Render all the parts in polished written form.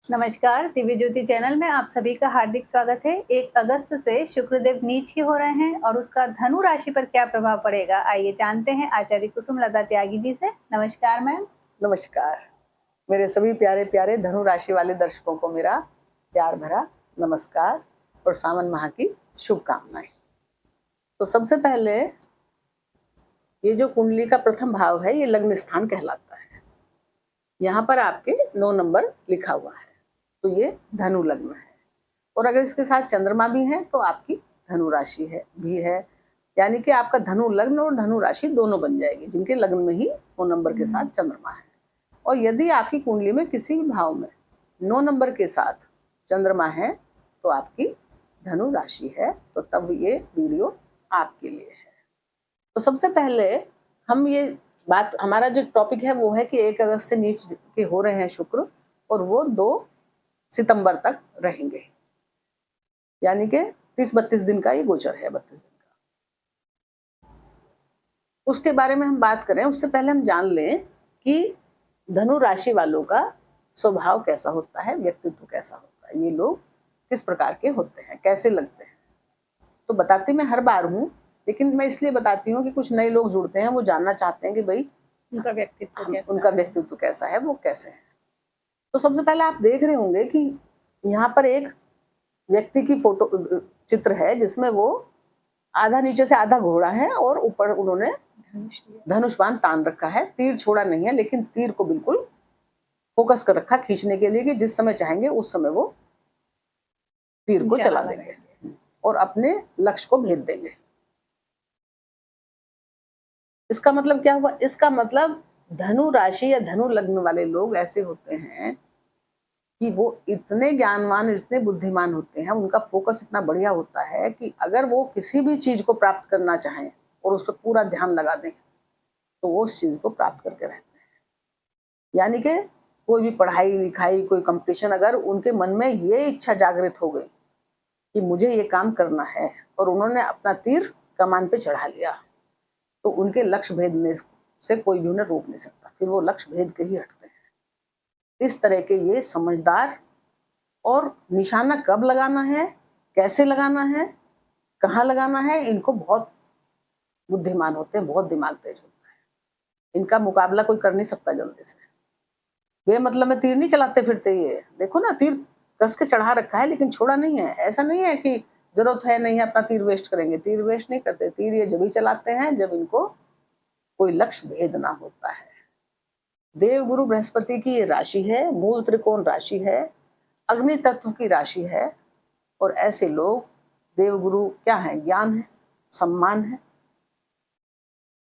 नमस्कार, दिव्य ज्योति चैनल में आप सभी का हार्दिक स्वागत है। 1 अगस्त से शुक्रदेव नीच के हो रहे हैं और उसका धनु राशि पर क्या प्रभाव पड़ेगा, आइए जानते हैं आचार्य कुसुम लता त्यागी जी से। नमस्कार मैम। नमस्कार। मेरे सभी प्यारे प्यारे धनु राशि वाले दर्शकों को मेरा प्यार भरा नमस्कार और सावन माह की शुभकामनाएं। तो सबसे पहले ये जो कुंडली का प्रथम भाव है ये लग्न स्थान कहलाता है। यहाँ पर आपके 9 नंबर लिखा हुआ है, तो ये धनु लग्न है। और अगर इसके साथ चंद्रमा भी है तो आपकी धनु राशि है, यानी कि आपका धनु लग्न और धनु राशि दोनों बन जाएगी, जिनके लग्न में ही 9 नंबर के साथ चंद्रमा है। और यदि आपकी कुंडली में किसी भी भाव में 9 नंबर के साथ चंद्रमा है तो आपकी धनु राशि है, तो तब ये वीडियो आपके लिए है। तो सबसे पहले हम ये बात, हमारा जो टॉपिक है वो है कि 1 अगस्त से नीच के हो रहे हैं शुक्र और वो 2 सितंबर तक रहेंगे, यानी कि 30-32 दिन का ये गोचर है, 32 दिन का। उसके बारे में हम बात करें उससे पहले हम जान लें कि धनु राशि वालों का स्वभाव कैसा होता है, व्यक्तित्व कैसा होता है, ये लोग किस प्रकार के होते हैं, कैसे लगते हैं। तो बताती मैं हर बार हूँ, लेकिन मैं इसलिए बताती हूँ कि कुछ नए लोग जुड़ते हैं, वो जानना चाहते हैं कि भाई उनका व्यक्तित्व कैसा है, वो कैसे है। तो सबसे पहले आप देख रहे होंगे कि यहाँ पर एक व्यक्ति की फोटो चित्र है जिसमें वो आधा नीचे से आधा घोड़ा है और ऊपर उन्होंने धनुष बाण तान रखा है। तीर छोड़ा नहीं है, लेकिन तीर को बिल्कुल फोकस कर रखा खींचने के लिए कि जिस समय चाहेंगे उस समय वो तीर को चला देंगे और अपने लक्ष्य को भेद देंगे। इसका मतलब क्या हुआ? इसका मतलब धनु राशि या धनु लग्न वाले लोग ऐसे होते हैं कि वो इतने ज्ञानवान, इतने बुद्धिमान होते हैं, उनका फोकस इतना बढ़िया होता है कि अगर वो किसी भी चीज को प्राप्त करना चाहें और उस पर पूरा ध्यान लगा दें तो वो उस चीज को प्राप्त करके रहते हैं। यानी कि कोई भी पढ़ाई लिखाई, कोई कंपटीशन, अगर उनके मन में ये इच्छा जागृत हो गई कि मुझे ये काम करना है और उन्होंने अपना तीर कमान पे चढ़ा लिया, तो उनके लक्ष्य भेदने से कोई भी उन्हें रोक नहीं सकता, फिर वो लक्ष्य भेद के ही हटते हैं। इस तरह के ये समझदार और निशाना कब लगाना है, कैसे लगाना है, कहाँ लगाना है, इनको बहुत बुद्धिमान होते हैं, बहुत दिमाग तेज होता है। इनका मुकाबला कोई कर नहीं सकता जल्दी से। बेमतलब में तीर नहीं चलाते फिरते, ये देखो ना, तीर कस के चढ़ा रखा है लेकिन छोड़ा नहीं है। ऐसा नहीं है कि जरूरत है नहीं है अपना तीर वेस्ट करेंगे, तीर वेस्ट नहीं करते। तीर ये जब भी चलाते हैं जब इनको कोई लक्ष्य भेदना होता है। देवगुरु बृहस्पति की ये राशि है, मूल त्रिकोण राशि है, अग्नि तत्व की राशि है। और ऐसे लोग, देवगुरु क्या है? ज्ञान है, सम्मान है,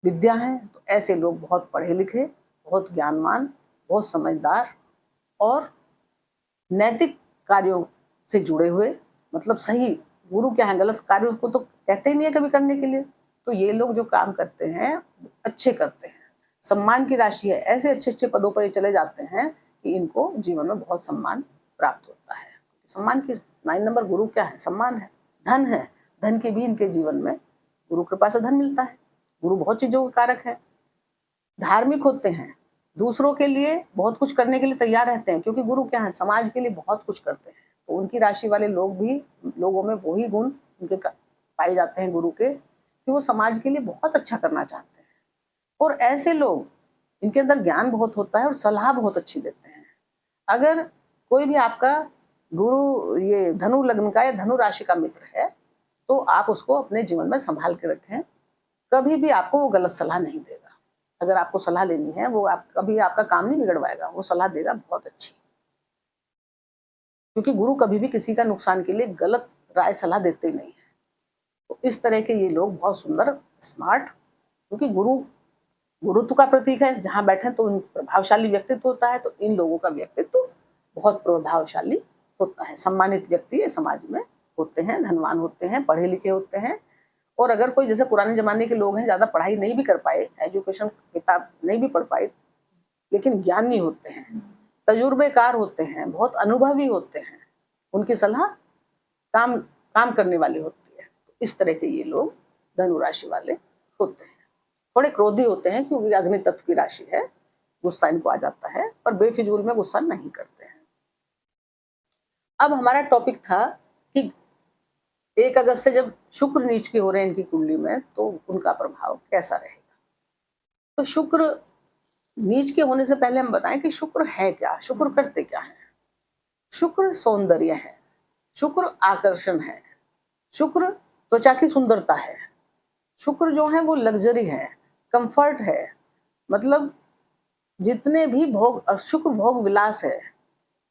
विद्या है। तो ऐसे लोग बहुत पढ़े लिखे, बहुत ज्ञानवान, बहुत समझदार और नैतिक कार्यों से जुड़े हुए, मतलब सही। गुरु क्या है? गलत कार्यों को तो कहते ही नहीं है कभी करने के लिए। तो ये लोग जो काम करते हैं अच्छे करते हैं। सम्मान की राशि है, ऐसे अच्छे अच्छे पदों पर ये चले जाते हैं कि इनको जीवन में बहुत सम्मान प्राप्त होता है। सम्मान की 9 नंबर गुरु क्या है? सम्मान है, धन है। धन के भी इनके जीवन में गुरु कृपा से धन मिलता है। गुरु बहुत चीजों का कारक है। धार्मिक होते हैं, दूसरों के लिए बहुत कुछ करने के लिए तैयार रहते हैं, क्योंकि गुरु क्या है? समाज के लिए बहुत कुछ करते हैं। तो उनकी राशि वाले लोगों में वही गुण उनके पाए जाते हैं गुरु के, कि वो समाज के लिए बहुत अच्छा करना चाहते हैं। और ऐसे लोग, इनके अंदर ज्ञान बहुत होता है और सलाह बहुत अच्छी देते हैं। अगर कोई भी आपका गुरु ये धनु लग्न का या धनु राशि का मित्र है तो आप उसको अपने जीवन में संभाल के रखें। कभी भी आपको वो गलत सलाह नहीं देगा। अगर आपको सलाह लेनी है, वो कभी आपका काम नहीं बिगड़वाएगा, वो सलाह देगा बहुत अच्छी। क्योंकि गुरु कभी भी किसी का नुकसान के लिए गलत राय सलाह देते नहीं है। तो इस तरह के ये लोग बहुत सुंदर, स्मार्ट, क्योंकि गुरु गुरुत्व का प्रतीक है, जहां बैठे तो प्रभावशाली व्यक्तित्व होता है। तो इन लोगों का व्यक्तित्व बहुत प्रभावशाली होता है। सम्मानित व्यक्ति समाज में होते हैं, धनवान होते हैं, पढ़े लिखे होते हैं। और अगर कोई जैसे पुराने जमाने के लोग हैं, ज्यादा पढ़ाई नहीं भी कर पाए, एजुकेशन किताब नहीं भी पढ़ पाए, लेकिन ज्ञानी होते हैं, तजुर्बेकार होते हैं, बहुत अनुभवी होते हैं, उनकी सलाह काम करने वाली होती है। तो इस तरह के ये लोग धनु राशि वाले होते हैं। थोड़े क्रोधी होते हैं क्योंकि अग्नि तत्व की राशि है, गुस्सा इनको आ जाता है, पर बेफिजूल में गुस्सा नहीं करते हैं। अब हमारा टॉपिक था कि 1 अगस्त से जब शुक्र नीच के हो रहे हैं इनकी कुंडली में, तो उनका प्रभाव कैसा रहेगा। तो शुक्र नीच के होने से पहले हम बताएं कि शुक्र है क्या, शुक्र करते क्या है। शुक्र सौंदर्य है, शुक्र आकर्षण है, शुक्र त्वचा की सुंदरता है, शुक्र जो है वो लग्जरी है, कंफर्ट है, मतलब जितने भी भोग, शुक्र भोग विलास है,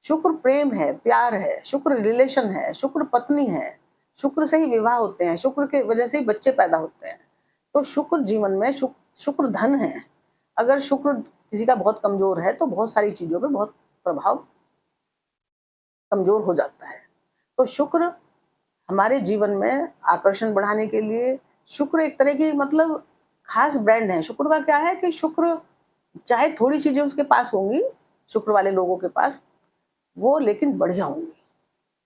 शुक्र प्रेम है, प्यार है, शुक्र रिलेशन है, शुक्र पत्नी है, शुक्र से ही विवाह होते हैं, शुक्र के वजह से ही बच्चे पैदा होते हैं। तो शुक्र जीवन में शुक्र धन है। अगर शुक्र किसी का बहुत कमजोर है तो बहुत सारी चीजों पे बहुत प्रभाव कमजोर हो जाता है। तो शुक्र हमारे जीवन में आकर्षण बढ़ाने के लिए, शुक्र एक तरह की मतलब खास ब्रांड है। शुक्र का क्या है कि शुक्र चाहे थोड़ी चीजें उसके पास होंगी, शुक्र वाले लोगों के पास, वो लेकिन बढ़िया होंगी।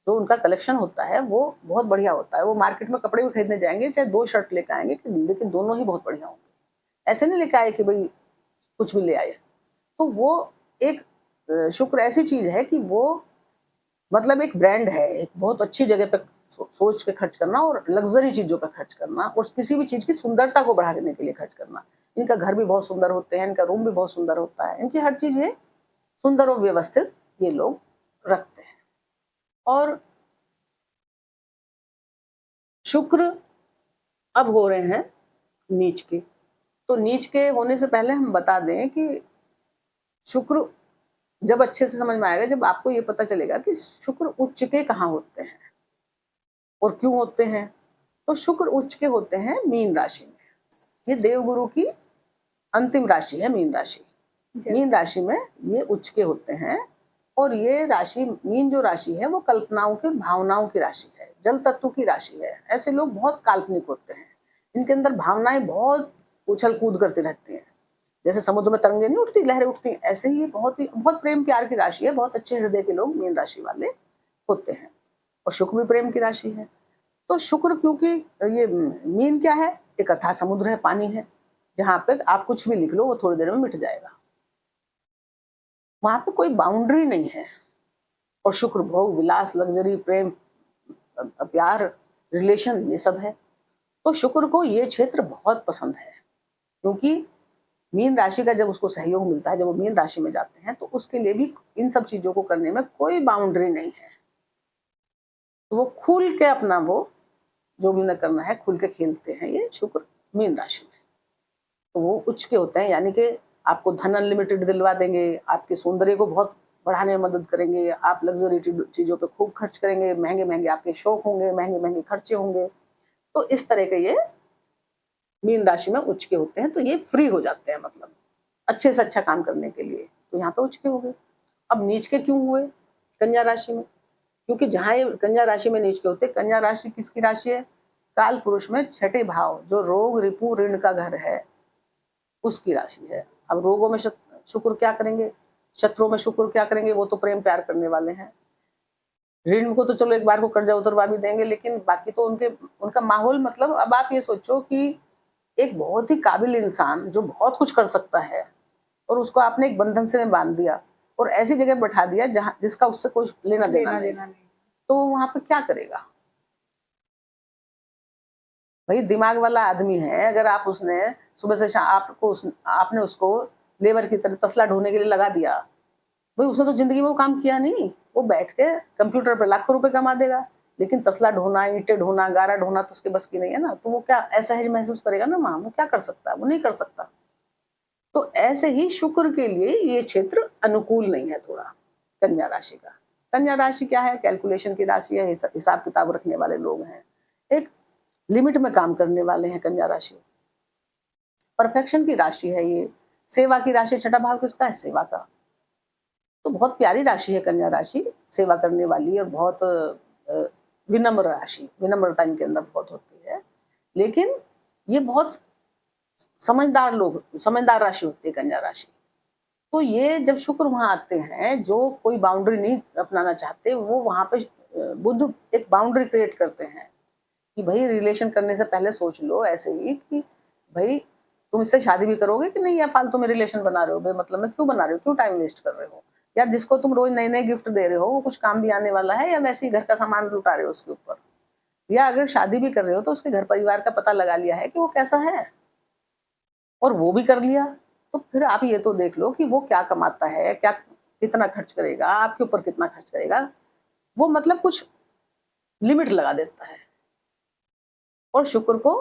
जो उनका कलेक्शन होता है वो बहुत बढ़िया होता है। वो मार्केट में कपड़े भी खरीदने जाएंगे, चाहे 2 शर्ट लेकर आएंगे, लेकिन दोनों ही बहुत बढ़िया होंगे। ऐसे नहीं लेकर आए कि भाई कुछ भी ले आए। तो वो एक शुक्र ऐसी चीज है कि वो मतलब एक ब्रांड है, एक बहुत अच्छी जगह पे सोच के खर्च करना और लग्जरी चीजों पे खर्च करना और किसी भी चीज की सुंदरता को बढ़ाने के लिए खर्च करना। इनका घर भी बहुत सुंदर होते हैं, इनका रूम भी बहुत सुंदर होता है, इनकी हर चीज ये सुंदर और व्यवस्थित ये लोग रखते हैं। और शुक्र अब हो रहे हैं नीच के। तो नीच के होने से पहले हम बता दें कि शुक्र जब अच्छे से समझ में आएगा, जब आपको ये पता चलेगा कि शुक्र उच्च के कहाँ होते हैं और क्यों होते हैं। तो शुक्र उच्च के होते हैं मीन राशि में। ये देवगुरु की अंतिम राशि है मीन राशि। मीन राशि में ये उच्च के होते हैं। और ये राशि, मीन जो राशि है, वो कल्पनाओं की, भावनाओं की राशि है, जल तत्व की राशि है। ऐसे लोग बहुत काल्पनिक होते हैं, इनके अंदर भावनाएं बहुत उछल कूद करती रहती हैं। जैसे समुद्र में तरंगें नहीं उठती, लहरें उठती, ऐसे ही बहुत प्रेम प्यार की राशि है। बहुत अच्छे हृदय के लोग मीन राशि वाले होते हैं। और शुक्र भी प्रेम की राशि है। तो शुक्र, क्योंकि ये मीन क्या है, एक अथाह समुद्र है, पानी है, जहां पे आप कुछ भी लिख लो वो थोड़ी देर में मिट जाएगा। वहां पे कोई बाउंड्री नहीं है। और शुक्र भोग विलास, लग्जरी, प्रेम, प्यार, रिलेशन, ये सब है। तो शुक्र को ये क्षेत्र बहुत पसंद है, क्योंकि मीन राशि का जब उसको सहयोग मिलता है, जब वो मीन राशि में जाते हैं, तो उसके लिए भी इन सब चीजों को करने में कोई बाउंड्री नहीं है। तो वो खुल के अपना वो जो भी न करना है खुल के खेलते हैं ये शुक्र मीन राशि में। तो वो उच्च के होते हैं, यानी कि आपको धन अनलिमिटेड दिलवा देंगे, आपके सौंदर्य को बहुत बढ़ाने में मदद करेंगे, आप लग्जरी चीजों पे खूब खर्च करेंगे, महंगे महंगे आपके शौक होंगे, महंगे महंगे खर्चे होंगे। तो इस तरह के ये मीन राशि में उच्च के होते हैं। तो ये फ्री हो जाते हैं, मतलब अच्छे से अच्छा काम करने के लिए। तो यहाँ पे उच्च के हो गए। अब नीच के क्यों हुए कन्या राशि में? क्योंकि जहां ये कन्या राशि में नीच के होते, कन्या राशि किसकी राशि है? काल पुरुष में छठे भाव, जो रोग रिपु ऋण का घर है, उसकी राशि है। अब रोगों में शुक्र क्या करेंगे, शत्रुओं में शुक्र क्या करेंगे? वो तो प्रेम प्यार करने वाले हैं। ऋण को तो चलो एक बार को कर्जा उतरवा भी देंगे, लेकिन बाकी तो उनका माहौल, मतलब अब आप ये सोचो कि एक बहुत ही काबिल इंसान जो बहुत कुछ कर सकता है, और उसको आपने एक बंधन से में बांध दिया और ऐसी जगह बैठा दिया जहां जिसका उससे कोई लेना देना नहीं। तो वहां पे क्या करेगा भाई? दिमाग वाला आदमी है, अगर आप उसने सुबह से शाम आपने उसको लेबर की तरह तसला ढोने के लिए लगा दिया, भाई उसने तो जिंदगी में वो काम किया नहीं। वो बैठ के कंप्यूटर पर लाखों रुपए कमा देगा, लेकिन तसला ढोना, ईंटें ढोना, गारा ढोना तो उसके बस की नहीं है ना। तो वो क्या असहज महसूस करेगा ना वहां? वो क्या कर सकता है? वो नहीं कर सकता। तो ऐसे ही शुक्र के लिए ये क्षेत्र अनुकूल नहीं है थोड़ा, कन्या राशि का। कन्या राशि क्या है? कैलकुलेशन की राशि है, हिसाब किताब रखने वाले लोग हैं, एक लिमिट में काम करने वाले हैं कन्या राशि। परफेक्शन की राशि है ये। सेवा की राशि, छठा भाव किसका है? सेवा का। तो बहुत प्यारी राशि है कन्या राशि, सेवा करने वाली, और बहुत विनम्र राशि, विनम्रता इनके अंदर बहुत होती है। लेकिन ये बहुत समझदार राशि होती है कन्या राशि। तो ये जब शुक्र वहां आते हैं, जो कोई बाउंड्री नहीं अपनाना चाहते, वो वहां पे बुध एक बाउंड्री क्रिएट करते हैं कि भाई रिलेशन करने से पहले सोच लो ऐसे ही कि भाई तुम इससे शादी भी करोगे कि नहीं, या फालतू में रिलेशन बना रहे हो, बेमतलब में क्यों बना रहे हो, क्यों टाइम वेस्ट कर रहे हो। या जिसको तुम रोज नए नए गिफ्ट दे रहे हो वो कुछ काम भी आने वाला है, या वैसे ही घर का सामान लुटा रहे हो उसके ऊपर, या अगर शादी भी कर रहे हो तो उसके घर परिवार का पता लगा लिया है कि वो कैसा है और वो भी कर लिया, तो फिर आप ये तो देख लो कि वो क्या कमाता है, क्या कितना खर्च करेगा, आपके ऊपर कितना खर्च करेगा। वो मतलब कुछ लिमिट लगा देता है। और शुक्र को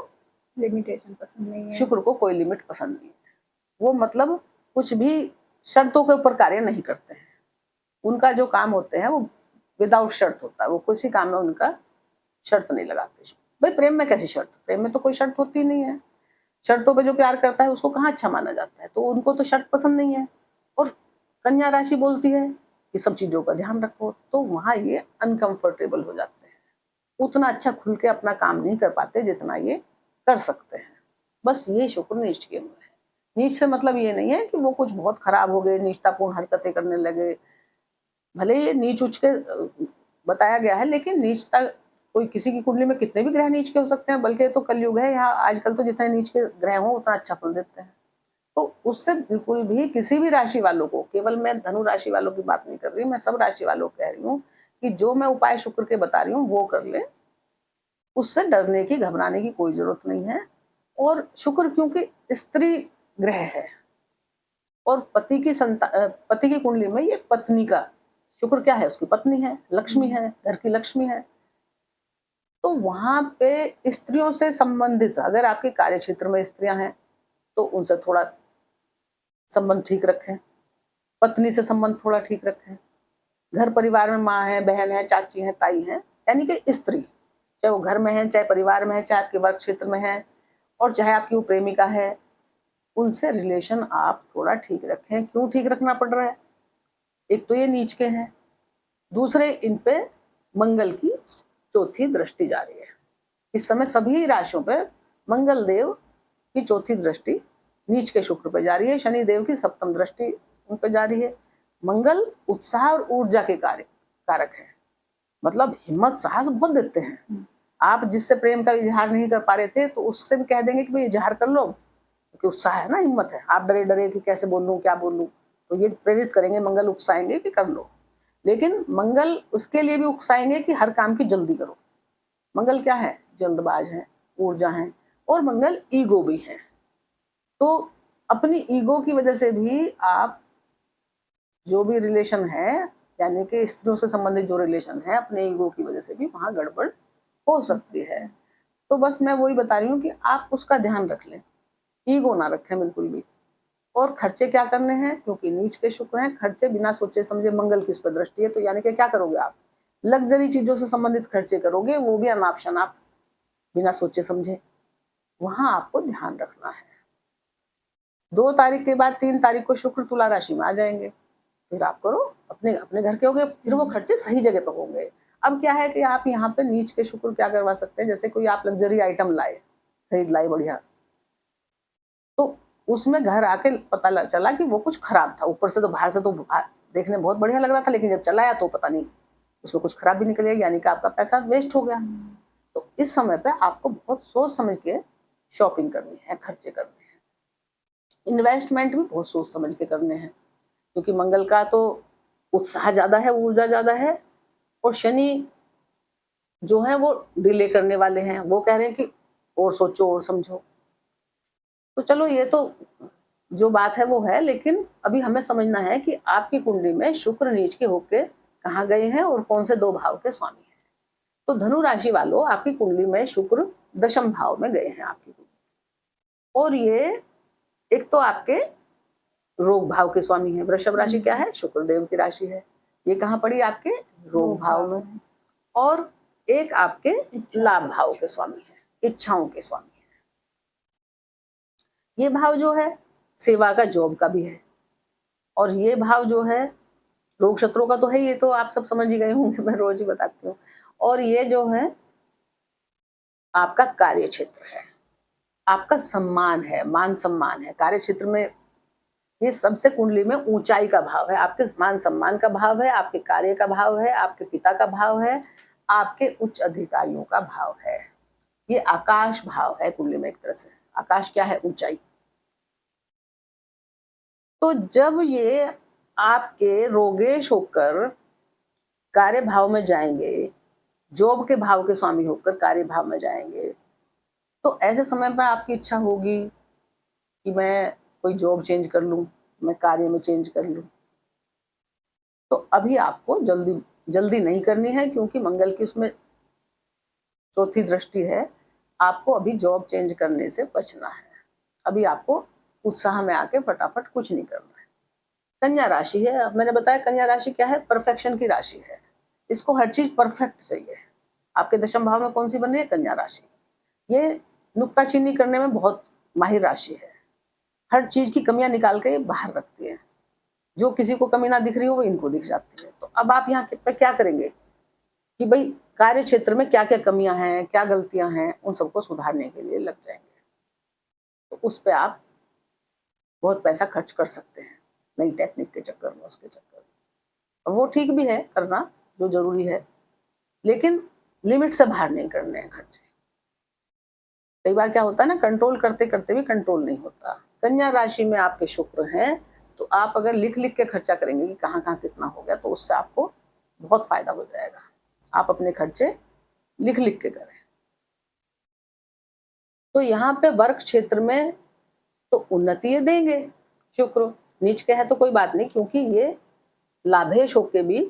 लिमिटेशन पसंद नहीं है। शुक्र को कोई लिमिट पसंद नहीं है। वो मतलब कुछ भी शर्तों के ऊपर कार्य नहीं करते हैं। उनका जो काम होते हैं वो विदाउट शर्त होता है, वो किसी काम में उनका शर्त नहीं लगाते। भाई प्रेम में कैसी शर्त, प्रेम में तो कोई शर्त होती नहीं है। शर्तों पे जो प्यार करता है उसको कहाँ अच्छा माना जाता है, तो उनको तो शर्त पसंद नहीं है। और कन्या राशि बोलती है कि सब चीजों का ध्यान रखो, तो वहां ये अनकंफर्टेबल हो जाते हैं, उतना अच्छा खुल के अपना काम नहीं कर पाते जितना ये कर सकते हैं। बस ये शुक्र नीच किए हुए हैं। नीच से मतलब ये नहीं है कि वो कुछ बहुत खराब हो गए, नीचतापूर्ण हरकतें करने लगे। भले ये नीच उच के बताया गया है, लेकिन नीचता कोई किसी की कुंडली में कितने भी ग्रह नीच के हो सकते हैं, बल्कि तो कलयुग है, यहाँ आजकल तो जितने नीच के ग्रह हो उतना अच्छा फल देते हैं। तो उससे बिल्कुल भी किसी भी राशि वालों को, केवल मैं धनु राशि वालों की बात नहीं कर रही, मैं सब राशि वालों को कह रही हूँ कि जो मैं उपाय शुक्र के बता रही हूँ वो कर ले, उससे डरने की घबराने की कोई जरूरत नहीं है। और शुक्र क्योंकि स्त्री ग्रह है और पति की कुंडली में ये पत्नी का शुक्र क्या है, उसकी पत्नी है, लक्ष्मी है, घर की लक्ष्मी है। तो वहां पे स्त्रियों से संबंधित अगर आपके कार्य क्षेत्र में स्त्रियां हैं तो उनसे थोड़ा संबंध ठीक रखें, पत्नी से संबंध थोड़ा ठीक रखें। घर परिवार में माँ है, बहन है, चाची है, ताई है, यानी कि स्त्री, चाहे वो घर में है, चाहे परिवार में है, चाहे आपके वर्क क्षेत्र में है, और चाहे आपकी वो प्रेमिका है, उनसे रिलेशन आप थोड़ा ठीक रखें। क्यों ठीक रखना पड़ रहा है? एक तो ये नीच के हैं, दूसरे इन पे मंगल की चौथी दृष्टि जा रही है। इस समय सभी राशियों पे मंगल देव की चौथी दृष्टि नीच के शुक्र पे जा रही है, शनि देव की सप्तम दृष्टि उन पे जा रही है। मंगल उत्साह और ऊर्जा के कारक है, मतलब हिम्मत साहस बहुत देते हैं। आप जिससे प्रेम का इजहार नहीं कर पा रहे थे तो उससे भी कह देंगे कि भाई इजहार कर लो, क्योंकि उत्साह है ना, हिम्मत है। आप डरे डरे कि कैसे बोलूं, क्या बोलूं, तो ये प्रेरित करेंगे, मंगल उकसाएंगे कि कर लो। लेकिन मंगल उसके लिए भी उकसाएंगे कि हर काम की जल्दी करो। मंगल क्या है? जल्दबाज है, ऊर्जा है, और मंगल ईगो भी है। तो अपनी ईगो की वजह से भी आप जो भी रिलेशन है, यानी कि स्त्रियों से संबंधित जो रिलेशन है, अपने ईगो की वजह से भी वहां गड़बड़ हो सकती है। तो बस मैं वही बता रही हूँ कि आप उसका ध्यान रख लें, ईगो ना रखें बिल्कुल भी। और खर्चे क्या करने हैं, क्योंकि नीच के शुक्र हैं, खर्चे बिना सोचे समझे, मंगल की इस पर दृष्टि है, तो यानी कि क्या करोगे आप? लग्जरी चीजों से संबंधित खर्चे करोगे, वो भी अनाप शनाप बिना सोचे समझे। वहां आपको ध्यान रखना है। 2 तारीख के बाद 3 तारीख को शुक्र तुला राशि में आ जाएंगे, फिर आप करो, अपने अपने घर के होंगे, फिर वो खर्चे सही जगह पर होंगे। अब क्या है कि आप यहाँ पे नीच के शुक्र क्या करवा सकते हैं, जैसे कोई आप लग्जरी आइटम लाए, खरीद लाए बढ़िया, तो उसमें घर आके पता चला कि वो कुछ खराब था। ऊपर से तो, बाहर से तो देखने बहुत बढ़िया लग रहा था, लेकिन जब चलाया तो पता नहीं उसमें कुछ खराब भी निकल गया, यानी कि आपका पैसा वेस्ट हो गया। तो इस समय पे आपको बहुत सोच समझ के शॉपिंग करनी है, खर्चे करने हैं, इन्वेस्टमेंट भी बहुत सोच समझ के करने हैं, क्योंकि मंगल का तो उत्साह ज्यादा है, ऊर्जा ज्यादा है, और शनि जो है वो डिले करने वाले हैं, वो कह रहे हैं कि और सोचो और समझो। तो चलो ये तो जो बात है वो है, लेकिन अभी हमें समझना है कि आपकी कुंडली में शुक्र नीच के होके कहाँ गए हैं और कौन से 2 भाव के स्वामी हैं। तो धनु राशि वालों, आपकी कुंडली में शुक्र दशम भाव में गए हैं आपकी कुंडली, और ये एक तो आपके रोग भाव के स्वामी है। वृषभ राशि क्या है? शुक्र देव की राशि है। ये कहाँ पड़ी? आपके रोग भाव में। और एक आपके लाभ भाव के स्वामी है, इच्छाओं के स्वामी है। ये भाव जो है सेवा का, जॉब का भी है, और ये भाव जो है रोग शत्रुओं का तो है, ये तो आप सब समझ ही गए होंगे, मैं रोज ही बताती हूँ। और ये जो है आपका कार्य क्षेत्र है, आपका सम्मान है, मान सम्मान है। कार्य क्षेत्र में ये सबसे कुंडली में ऊंचाई का भाव है, आपके मान सम्मान का भाव है, आपके कार्य का भाव है, आपके पिता का भाव है, आपके उच्च अधिकारियों का भाव है। ये आकाश भाव है कुंडली में, एक तरह से आकाश क्या है? ऊंचाई। तो जब ये आपके रोगेश होकर कार्य भाव में जाएंगे, जॉब के भाव के स्वामी होकर कार्य भाव में जाएंगे, तो ऐसे समय पर आपकी इच्छा होगी कि मैं कोई जॉब चेंज कर लूं, मैं कार्य में चेंज कर लूं। तो अभी आपको जल्दी जल्दी नहीं करनी है, क्योंकि मंगल की उसमें चौथी दृष्टि है। आपको अभी जॉब चेंज करने से बचना है। अभी आपको उत्साह में आके फटाफट कुछ नहीं करना है। कन्या राशि है, मैंने बताया कन्या राशि क्या है, परफेक्शन की राशि है। इसको हर चीज परफेक्ट चाहिए। आपके दशम भाव में कौन सी बन रही है, कन्या राशि। ये नुक्ताचीनी करने में बहुत माहिर राशि है। हर चीज की कमियां निकाल के बाहर रखती है। जो किसी को कमी ना दिख रही हो वो इनको दिख जाती है। तो अब आप यहाँ पे क्या करेंगे कि भाई कार्य क्षेत्र में क्या क्या कमियां हैं, क्या गलतियां हैं, उन सबको सुधारने के लिए लग जाएंगे। तो उस पर आप बहुत पैसा खर्च कर सकते हैं नई टेक्निक के चक्कर में, उसके चक्कर में। वो ठीक भी है करना, जो जरूरी है, लेकिन लिमिट से बाहर नहीं करने हैं खर्चे। कई बार क्या होता है ना, कंट्रोल करते करते भी कंट्रोल नहीं होता। कन्या राशि में आपके शुक्र हैं, तो आप अगर लिख लिख के खर्चा करेंगे कि कहाँ कहाँ कितना हो गया, तो उससे आपको बहुत फायदा हो जाएगा। आप अपने खर्चे लिख लिख के करें। तो यहाँ पे वर्क क्षेत्र में तो उन्नति देंगे शुक्र। नीच के है तो कोई बात नहीं, क्योंकि ये लाभेश होके भी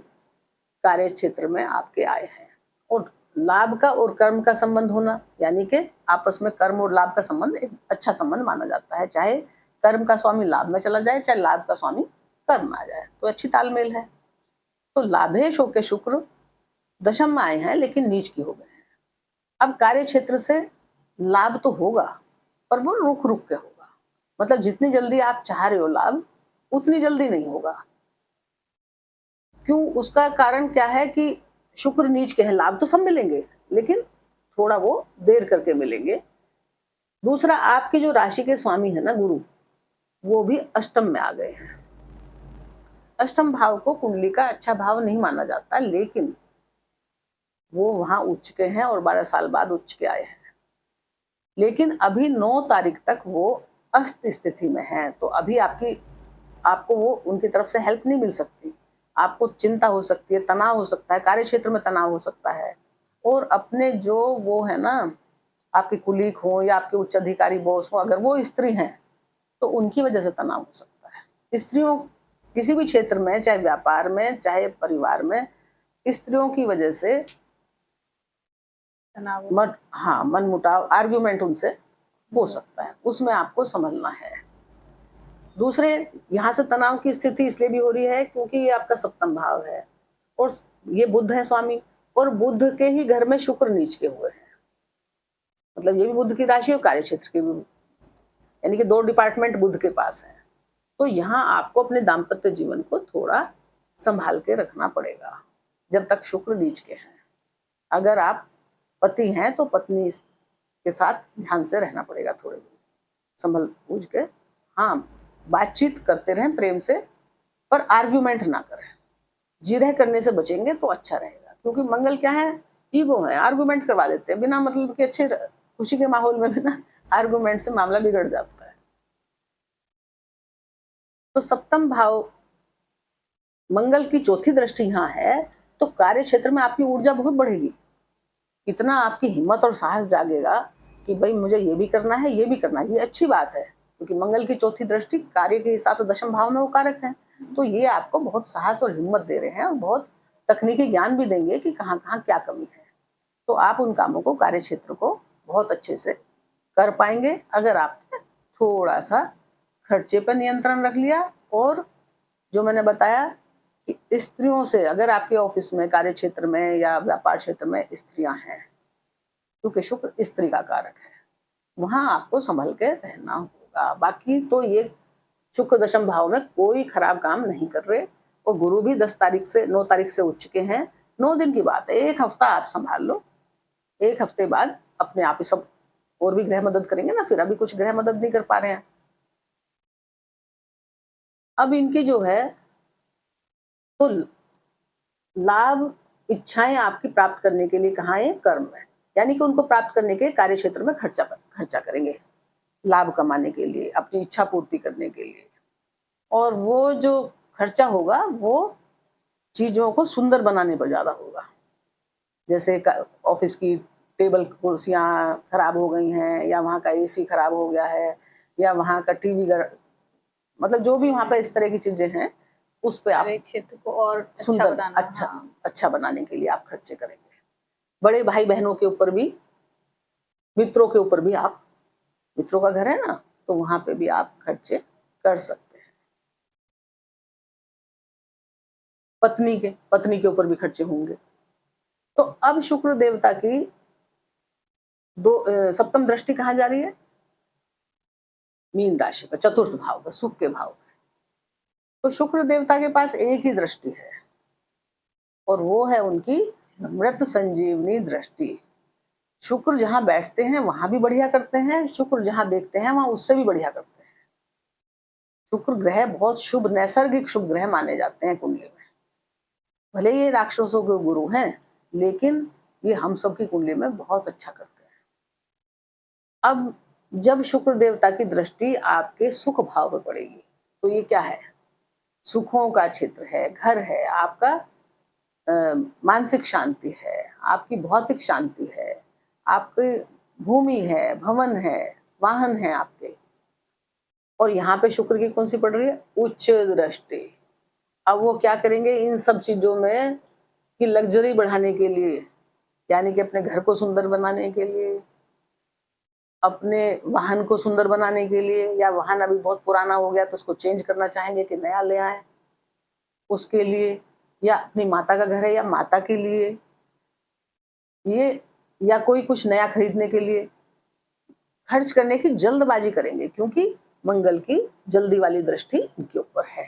कार्य क्षेत्र में आपके आए हैं। और लाभ का और कर्म का संबंध होना, यानी कि आपस में कर्म और लाभ का संबंध एक अच्छा संबंध माना जाता है। चाहे कर्म का स्वामी लाभ में चला जाए, चाहे लाभ का स्वामी कर्म में आ जाए, तो अच्छी तालमेल है। तो लाभेश होके शुक्र दशम में आए हैं, लेकिन नीच की हो गए हैं। अब कार्य क्षेत्र से लाभ तो होगा, पर वो रुक रुक के होगा। मतलब जितनी जल्दी आप चाह रहे हो लाभ, उतनी जल्दी नहीं होगा। क्यों? उसका कारण क्या है कि शुक्र नीच के हैं। लाभ तो सब मिलेंगे, लेकिन थोड़ा वो देर करके मिलेंगे। दूसरा, आपकी जो राशि के स्वामी है ना गुरु, वो भी अष्टम में आ गए हैं। अष्टम भाव को कुंडली का अच्छा भाव नहीं माना जाता, लेकिन वो वहां उच्च के हैं और 12 साल बाद उच्च के आए हैं। लेकिन अभी 9 तारीख तक वो अस्त स्थिति में हैं, तो अभी आपको वो उनकी तरफ से हेल्प नहीं मिल सकती। आपको चिंता हो सकती है, तनाव हो सकता है, कार्य क्षेत्र में तनाव हो सकता है। और अपने जो वो है ना, आपके कुलीग हो या आपके उच्च अधिकारी बॉस हो, अगर वो स्त्री हैं तो उनकी वजह से तनाव हो सकता है। स्त्रियों किसी भी क्षेत्र में, चाहे व्यापार में, चाहे परिवार में, स्त्रियों की वजह से मन मुटाव, आर्ग्यूमेंट उनसे हो सकता है। उसमें आपको संभलना है। दूसरे, यहाँ से तनाव की स्थिति इसलिए भी हो रही है क्योंकि ये आपका सप्तम भाव है और ये बुध है स्वामी, और बुध के ही घर में शुक्र नीच के हुए हैं। मतलब ये भी बुध की राशि और कार्य क्षेत्र की भी, यानी कि 2 डिपार्टमेंट बुध के पास है। तो यहाँ आपको अपने दाम्पत्य जीवन को थोड़ा संभाल के रखना पड़ेगा जब तक शुक्र नीच के हैं। अगर आप पति हैं तो पत्नी के साथ ध्यान से रहना पड़ेगा, थोड़े दिन संभल बूझ के। हाँ, बातचीत करते रहें प्रेम से, पर आर्ग्यूमेंट ना करें। जिरह करने से बचेंगे तो अच्छा रहेगा, क्योंकि मंगल क्या है, ईगो है, आर्ग्यूमेंट करवा देते हैं बिना मतलब के। अच्छे खुशी के माहौल में भी ना आर्ग्यूमेंट से मामला बिगड़ जाता है। तो सप्तम भाव मंगल की चौथी दृष्टि यहाँ है, तो कार्य क्षेत्र में आपकी ऊर्जा बहुत बढ़ेगी। इतना आपकी हिम्मत और साहस जागेगा कि भाई मुझे ये भी करना है, ये भी करना है। ये अच्छी बात है, क्योंकि मंगल की चौथी दृष्टि कार्य के हिसाब से दशम भाव में वो कारक है। तो ये आपको बहुत साहस और हिम्मत दे रहे हैं और बहुत तकनीकी ज्ञान भी देंगे कि कहाँ कहाँ क्या कमी है। तो आप उन कामों को, कार्य क्षेत्र को बहुत अच्छे से कर पाएंगे अगर आपने थोड़ा सा खर्चे पर नियंत्रण रख लिया। और जो मैंने बताया कि स्त्रियों से, अगर आपके ऑफिस में, कार्य क्षेत्र में या व्यापार क्षेत्र में स्त्रियां हैं, क्योंकि शुक्र स्त्री का कारक है, वहां आपको संभल के रहना होगा। बाकी तो ये शुक्र दशम भाव में कोई खराब काम नहीं कर रहे, और गुरु भी 10 तारीख से 9 तारीख से उच्च के हैं। 9 दिन की बात है, 1 हफ्ता आप संभाल लो। 1 हफ्ते बाद अपने आप ही सब और भी ग्रह मदद करेंगे ना। फिर अभी कुछ ग्रह मदद नहीं कर पा रहे हैं। अब इनकी जो है तो लाभ इच्छाएं आपकी प्राप्त करने के लिए कहाँ है, कर्म है। यानी कि उनको प्राप्त करने के कार्य क्षेत्र में खर्चा करेंगे, लाभ कमाने के लिए, अपनी इच्छा पूर्ति करने के लिए। और वो जो खर्चा होगा वो चीजों को सुंदर बनाने पर ज्यादा होगा। जैसे ऑफिस की टेबल कुर्सियां खराब हो गई हैं, या वहां का एसी खराब हो गया है, या वहां का टीवी, मतलब जो भी वहां पे इस तरह की चीजें हैं उस पे आप एक क्षेत्र को और अच्छा सुंदर बनाना, अच्छा हाँ। अच्छा बनाने के लिए आप खर्चे करेंगे। बड़े भाई बहनों के ऊपर भी, मित्रों के ऊपर भी आप, मित्रों का घर है ना, तो वहां पे भी आप खर्चे कर सकते हैं। पत्नी के ऊपर भी खर्चे होंगे। तो अब शुक्र देवता की सप्तम दृष्टि कहाँ जा रही है? मीन राशि पर, चतुर्थ भाव पर, सुख के भाव पर। तो शुक्र देवता के पास एक ही दृष्टि है, और वो है उनकी मृत संजीवनी दृष्टि। शुक्र जहां बैठते हैं वहां भी बढ़िया करते हैं, शुक्र जहां देखते हैं वहां उससे भी बढ़िया करते हैं। शुक्र ग्रह बहुत शुभ, नैसर्गिक शुभ ग्रह माने जाते हैं कुंडली में। भले ये राक्षसों के गुरु हैं, लेकिन ये हम सब की कुंडली में बहुत अच्छा करते हैं। अब जब शुक्र देवता की दृष्टि आपके सुख भाव पर पड़ेगी, तो ये क्या है? सुखों का क्षेत्र है, घर है आपका, मानसिक शांति है, आपकी भौतिक शांति है, आपकी भूमि है, भवन है, वाहन है आपके। और यहाँ पे शुक्र की कौन सी पड़ रही है? उच्च दृष्टि। अब वो क्या करेंगे इन सब चीजों में कि लग्जरी बढ़ाने के लिए, यानी कि अपने घर को सुंदर बनाने के लिए, अपने वाहन को सुंदर बनाने के लिए, या वाहन अभी बहुत पुराना हो गया तो उसको चेंज करना चाहेंगे कि नया ले आए, उसके लिए, या अपनी माता का घर है या माता के लिए, ये, या कोई कुछ नया खरीदने के लिए खर्च करने की जल्दबाजी करेंगे, क्योंकि मंगल की जल्दी वाली दृष्टि उनके ऊपर है।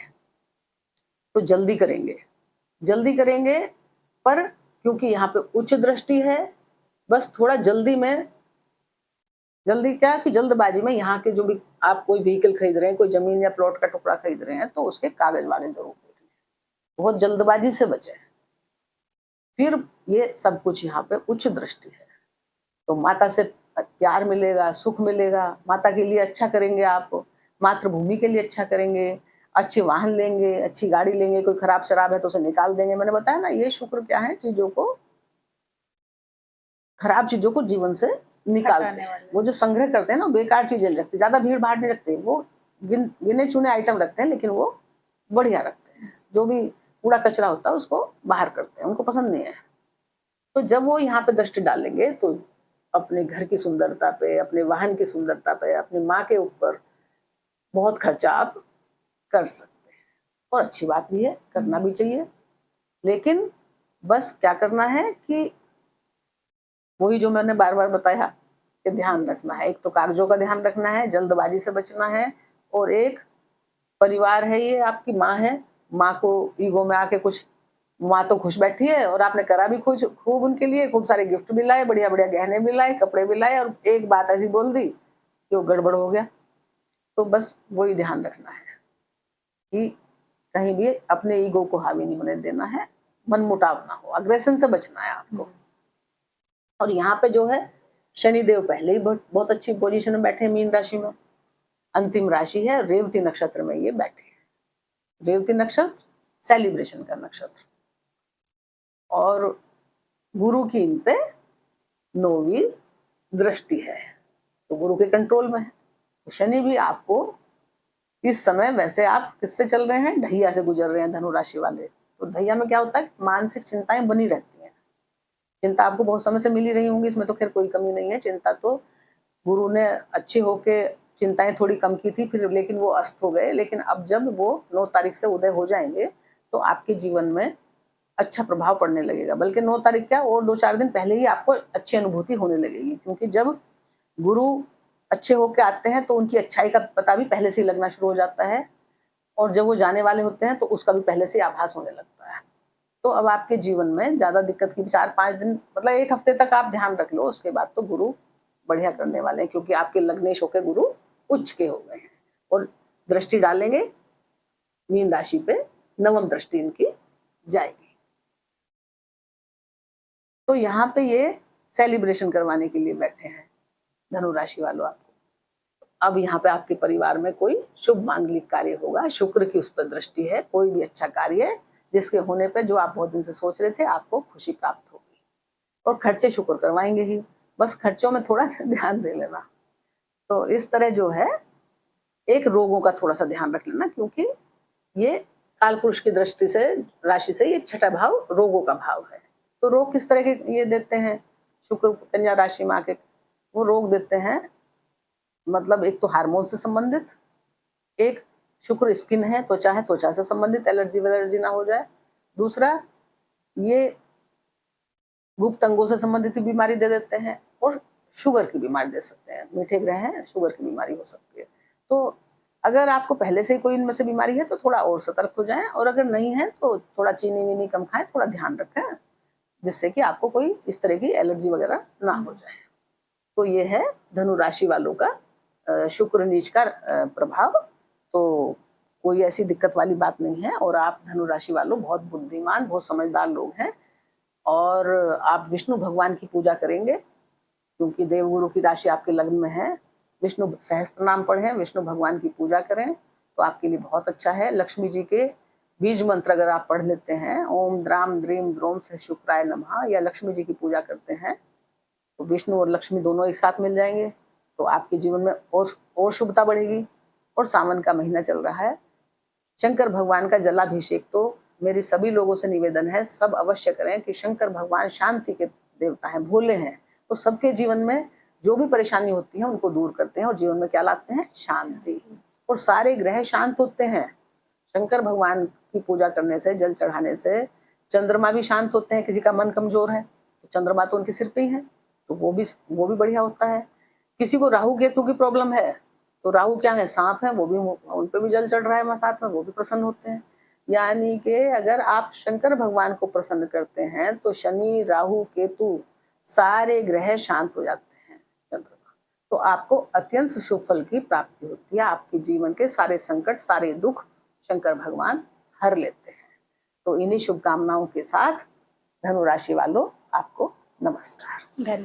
तो जल्दी करेंगे, जल्दी करेंगे, पर क्योंकि यहाँ पे उच्च दृष्टि है, बस थोड़ा जल्दी में, जल्दी क्या कि जल्दबाजी में यहाँ के जो भी आप कोई व्हीकल खरीद रहे हैं, कोई जमीन या प्लॉट का टुकड़ा खरीद रहे हैं, तो उसके कागज वागज जरूर देख लें, बहुत जल्दबाजी से बचें। फिर ये सब कुछ यहाँ पे उच्च दृष्टि है, तो माता से प्यार मिलेगा, सुख मिलेगा, माता के लिए अच्छा करेंगे आप, मातृभूमि के लिए अच्छा करेंगे, अच्छे वाहन लेंगे, अच्छी गाड़ी लेंगे, कोई खराब शराब है तो उसे निकाल देंगे। मैंने बताया ना, ये शुक्र क्या है, चीजों को, खराब चीजों को जीवन से निकालते हैं। वो जो संग्रह करते हैं ना, बेकार चीजें नहीं रखते, ज्यादा भीड़ भाड़ नहीं रखते, वो गिने चुने आइटम रखते हैं, लेकिन वो बढ़िया रखते हैं। जो भी कूड़ा कचरा होता है उसको बाहर करते हैं, उनको पसंद नहीं है। तो जब वो यहाँ पे दृष्टि डालेंगे तो अपने घर की सुंदरता पे, अपने वाहन की सुंदरता पे, अपनी माँ के ऊपर बहुत खर्चा आप कर सकते हैं। और अच्छी बात भी है, करना भी चाहिए, लेकिन बस क्या करना है कि वही जो मैंने बार बार बताया कि ध्यान रखना है। एक तो कागजों का ध्यान रखना है, जल्दबाजी से बचना है, और एक परिवार है, ये आपकी माँ है, माँ को ईगो में आके कुछ, माँ तो खुश बैठी है और आपने करा भी खुश खूब उनके लिए, खूब सारे गिफ्ट भी लाए, बढ़िया बढ़िया गहने भी लाए, कपड़े भी लाए, और एक बात ऐसी बोल दी कि वो गड़बड़ हो गया। तो बस वही ध्यान रखना है कि कहीं भी अपने ईगो को हावी नहीं होने देना है, मनमुटाव ना हो, अग्रेशन से बचना है आपको। और यहाँ पे जो है शनिदेव पहले ही बहुत अच्छी पोजीशन में बैठे हैं मीन राशि में, अंतिम राशि है, रेवती नक्षत्र में ये बैठे हैं। रेवती नक्षत्र सेलिब्रेशन का नक्षत्र, और गुरु की इन पे 9वीं दृष्टि है, तो गुरु के कंट्रोल में है। तो शनि भी आपको इस समय, वैसे आप किससे चल रहे हैं, ढैया से गुजर रहे हैं धनु राशि वाले। तो ढैया में क्या होता है, मानसिक चिंताएं बनी रहती हैं। चिंता आपको बहुत समय से मिली रही होंगी, इसमें तो खैर कोई कमी नहीं है। चिंता तो गुरु ने अच्छे होके चिंताएं थोड़ी कम की थी, फिर लेकिन वो अस्त हो गए। लेकिन अब जब वो 9 तारीख से उदय हो जाएंगे तो आपके जीवन में अच्छा प्रभाव पड़ने लगेगा। बल्कि 9 तारीख क्या, और 2-4 दिन पहले ही आपको अच्छी अनुभूति होने लगेगी, क्योंकि जब गुरु अच्छे होके आते हैं तो उनकी अच्छाई का पता भी पहले से ही लगना शुरू हो जाता है, और जब वो जाने वाले होते हैं तो उसका भी पहले से आभास होने लगता है। तो अब आपके जीवन में ज्यादा दिक्कत की 4-5 दिन, मतलब 1 हफ्ते तक आप ध्यान रख लो, उसके बाद तो गुरु बढ़िया करने वाले हैं, क्योंकि आपके लग्नेश होकर गुरु उच्च के हो गए हैं और दृष्टि डालेंगे मीन राशि पे, 9वीं दृष्टि इनकी जाएगी। तो यहाँ पे ये सेलिब्रेशन करवाने के लिए बैठे हैं धनु राशि वालों आपको। अब यहाँ पे आपके परिवार में कोई शुभ मांगलिक कार्य होगा, शुक्र की उस पर दृष्टि है, कोई भी अच्छा कार्य जिसके होने पे जो आप बहुत दिन से सोच रहे थे आपको खुशी प्राप्त होगी। और खर्चे शुक्र करवाएंगे ही, बस खर्चों में थोड़ा सा ध्यान दे लेना। तो इस तरह जो है एक रोगों का थोड़ा सा ध्यान रख लेना, क्योंकि ये काल पुरुष की दृष्टि से राशि से ये छठा भाव रोगों का भाव है। तो रोग किस तरह के ये देते हैं, शुक्र कन्या राशि में आके वो रोग देते हैं, मतलब एक तो हार्मोन से संबंधित, एक शुक्र स्किन है, त्वचा से संबंधित, एलर्जी वेलर्जी ना हो जाए। दूसरा ये गुप्त अंगों से संबंधित बीमारी दे देते हैं, और शुगर की बीमारी दे सकते हैं। मीठे ग्रह हैं, शुगर की बीमारी हो सकती है। तो अगर आपको पहले से कोई इनमें से बीमारी है तो थोड़ा और सतर्क हो जाएं, और अगर नहीं है तो थोड़ा चीनी वीनी कम खाएं, थोड़ा ध्यान रखें, जिससे कि आपको कोई इस तरह की एलर्जी वगैरह ना हो जाए। तो ये है धनु राशि वालों का शुक्र नीच का प्रभाव। तो कोई ऐसी दिक्कत वाली बात नहीं है, और आप धनु राशि वालों बहुत बुद्धिमान, बहुत समझदार लोग हैं। और आप विष्णु भगवान की पूजा करेंगे, क्योंकि देवगुरु की राशि आपके लग्न में है। विष्णु सहस्त्र नाम पढ़ें, विष्णु भगवान की पूजा करें तो आपके लिए बहुत अच्छा है। लक्ष्मी जी के बीज मंत्र अगर आप पढ़ लेते हैं, ओम द्राम द्रीम द्रोम से शुक्राय नमः, या लक्ष्मी जी की पूजा करते हैं, तो विष्णु और लक्ष्मी दोनों एक साथ मिल जाएंगे, तो आपके जीवन में और शुभता बढ़ेगी। और सावन का महीना चल रहा है, शंकर भगवान का जलाभिषेक तो मेरी सभी लोगों से निवेदन है, सब अवश्य करें, कि शंकर भगवान शांति के देवता हैं, भोले हैं। तो सबके जीवन में जो भी परेशानी होती है उनको दूर करते हैं, और जीवन में क्या लाते हैं, शांति। और सारे ग्रह शांत होते हैं शंकर भगवान की पूजा करने से, जल चढ़ाने से। चंद्रमा भी शांत होते हैं, किसी का मन कमजोर है तो चंद्रमा तो उनके सिर पे ही है, तो वो भी बढ़िया होता है। किसी को राहु केतु की प्रॉब्लम है, तो राहु क्या है, सांप है, वो भी उन पे भी जल चढ़ रहा है साथ में, वो भी प्रसन्न होते हैं। यानी कि अगर आप शंकर भगवान को प्रसन्न करते हैं तो शनि राहु केतु सारे ग्रह शांत हो जाते हैं। चंद्रमा तो आपको अत्यंत शुभ फल की प्राप्ति होती है। आपके जीवन के सारे संकट, सारे दुख शंकर भगवान हर लेते हैं। तो इन्हीं शुभकामनाओं के साथ धनु राशि वालों आपको नमस्कार। धन्यवाद।